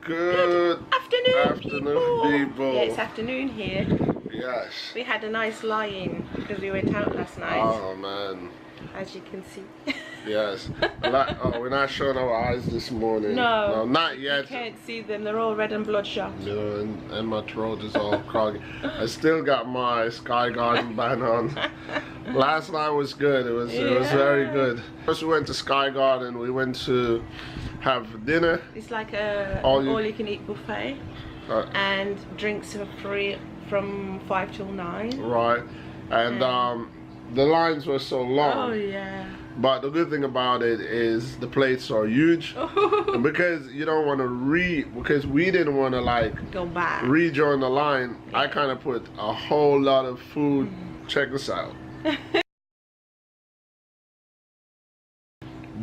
Good afternoon, people. Yeah, it's afternoon here. Yes. We had a nice lie-in because we went out last night. Oh man. As you can see. Yes. We're not showing our eyes this morning. No, not yet. You can't see them. They're all red and bloodshot. You know, and my throat is all croggy. I still got my Sky Garden band on. Last night was good. It was very good. First we went to Sky Garden. We went to have dinner. It's like a all-you-can-eat buffet, and drinks are free from 5 till 9. Right, and the lines were so long. Oh yeah. But the good thing about it is the plates are huge, and because you don't want to because we didn't want to like go back, rejoin the line. I kind of put a whole lot of food. Check this out.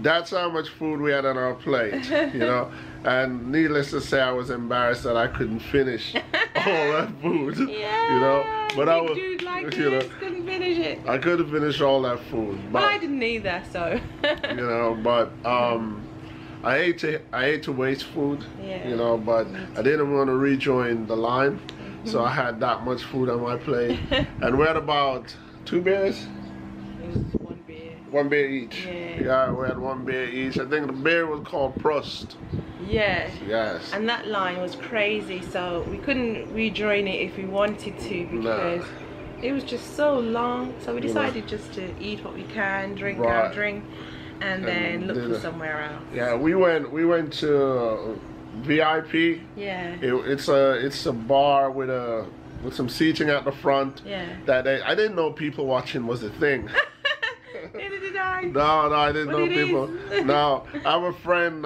That's how much food we had on our plate, you know. And needless to say, I was embarrassed that I couldn't finish all that food, yeah, you know. But I was, dude like you know, couldn't finish it. I couldn't finish all that food. But I didn't either, so. You know, but I hate to waste food, yeah, you know. But I didn't want to rejoin the line, so I had that much food on my plate, and we had about 2 beers. One beer each. Yeah, we had 1 beer each. I think the beer was called Prost. Yeah. Yes. And that line was crazy, so we couldn't rejoin it if we wanted to because it was just so long. So we decided just to eat what we can, drink our drink, and then look for somewhere else. Yeah, we went to VIP. Yeah. It's a bar with some seating at the front. Yeah. I didn't know people watching was a thing. Neither did I. No, I didn't know people. No, I have a friend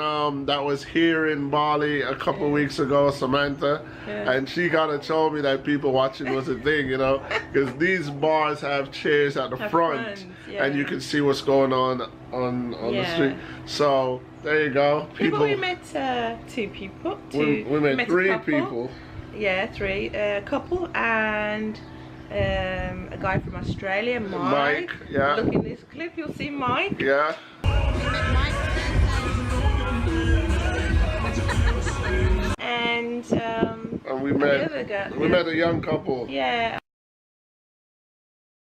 that was here in Bali a couple of weeks ago, Samantha, and she kind of told me that people watching was a thing, you know, because these bars have chairs at the front, and you can see what's going on the street. So there you go. People. We met 2 people. We met 3 people. Yeah, 3. A couple and. A guy from Australia, Mike. Yeah. Look in this clip, you'll see Mike. Yeah. And we met a young couple. Yeah.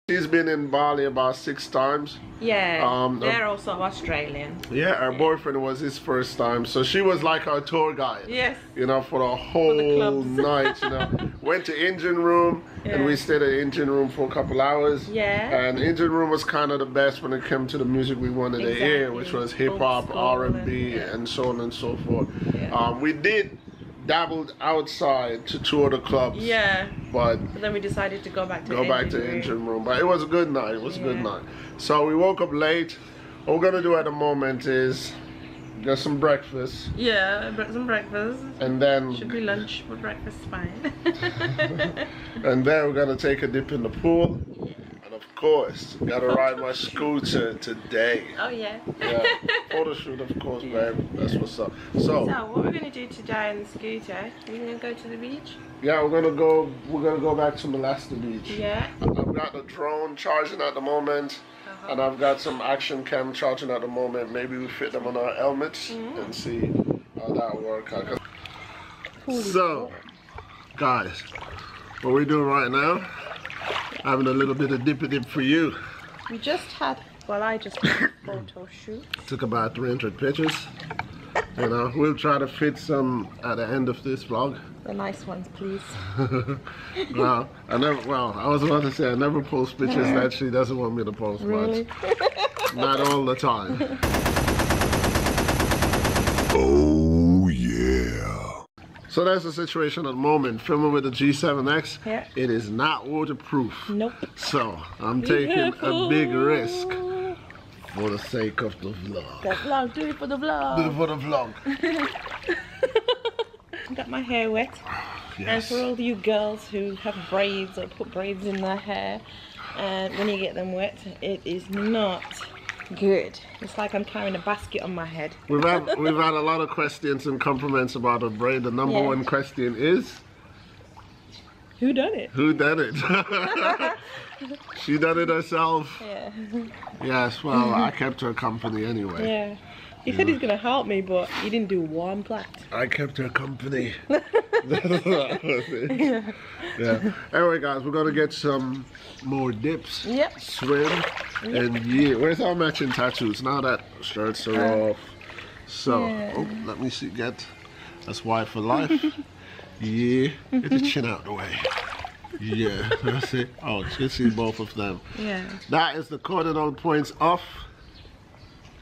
She's been in Bali about 6 times. Yeah, they're also Australian. Yeah, our boyfriend was his first time, so she was like our tour guide. Yes. You know, for the whole night, you know. Went to engine room, and we stayed at engine room for a couple hours. Yeah. And engine room was kind of the best when it came to the music we wanted to hear, which was hip-hop, R&B, and so on and so forth. Yeah. We did dabbled outside to tour the clubs. Yeah. But then we decided to go back to engine room. But it was a good night. It was a good night. So we woke up late. What we're gonna do at the moment is get some breakfast. Yeah, some breakfast. And then should be lunch, but breakfast is fine. And then we're gonna take a dip in the pool. Of course, gotta ride my scooter today. Oh yeah. Yeah, photo shoot, of course, babe. That's what's up. So what we're gonna do today on the scooter? Are we gonna go to the beach? Yeah, we're gonna go back to Molasta Beach. Yeah. I've got the drone charging at the moment, and I've got some action cam charging at the moment. Maybe we fit them on our helmets and see how that works out. So, guys, what we're doing right now, having a little bit of dippy dip for you. We just had, I just had a photo shoot. Took about 300 pictures. You know, we'll try to fit some at the end of this vlog. The nice ones, please. Well, I was about to say I never post pictures that she doesn't want me to post much. Not all the time. Oh yeah. So that's the situation at the moment. Filming with the G7X. Yeah. It is not waterproof. Nope. So I'm taking a big risk for the sake of the vlog. The vlog, do it for the vlog. Do it for the vlog. Got my hair wet. And for all you girls who have braids or put braids in their hair, and when you get them wet, it is not good. It's like I'm carrying a basket on my head. We've had a lot of questions and compliments about a braid. The number one question is, who done it? Who done it? She done it herself. Yeah. Yes, well, I kept her company anyway. Yeah. He said he's gonna help me, but he didn't do one plait. I kept her company. Yeah. Anyway, guys, we're gonna get some more dips. Yep. Swim. And where's our matching tattoos? Now that shirts are off. So, oh, let me see. That's white for life. Yeah. Get the chin out the way. Yeah. That's it. Oh, you can see both of them. Yeah. That is the cardinal points off.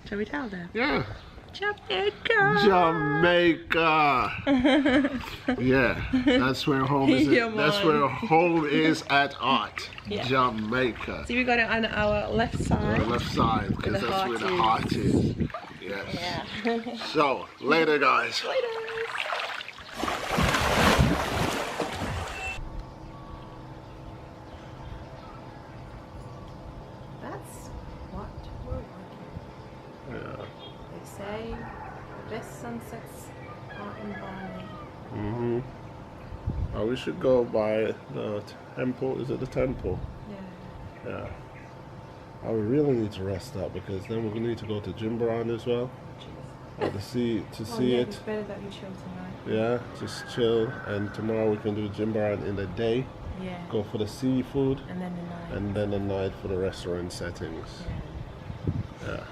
Shall we tell them? Yeah. Jamaica. Jamaica. Yeah, that's where home is. That's where home is at art. Yeah. Jamaica. See, we got it on our left side. Our left side, because that's where the heart is. Yes. Yeah. So later, guys. Later. That's what we're working. Yeah. They say the best sunsets are in Bali. Mhm. Oh, we should go by the temple. Is it the temple? Yeah. Yeah. I really need to rest up because then we're gonna need to go to Jimbaran as well. To see it. It's better that we chill tonight. Yeah, just chill, and tomorrow we can do Jimbaran in the day. Yeah. Go for the seafood. And then the night. And then the night for the restaurant settings. Yeah. Yeah.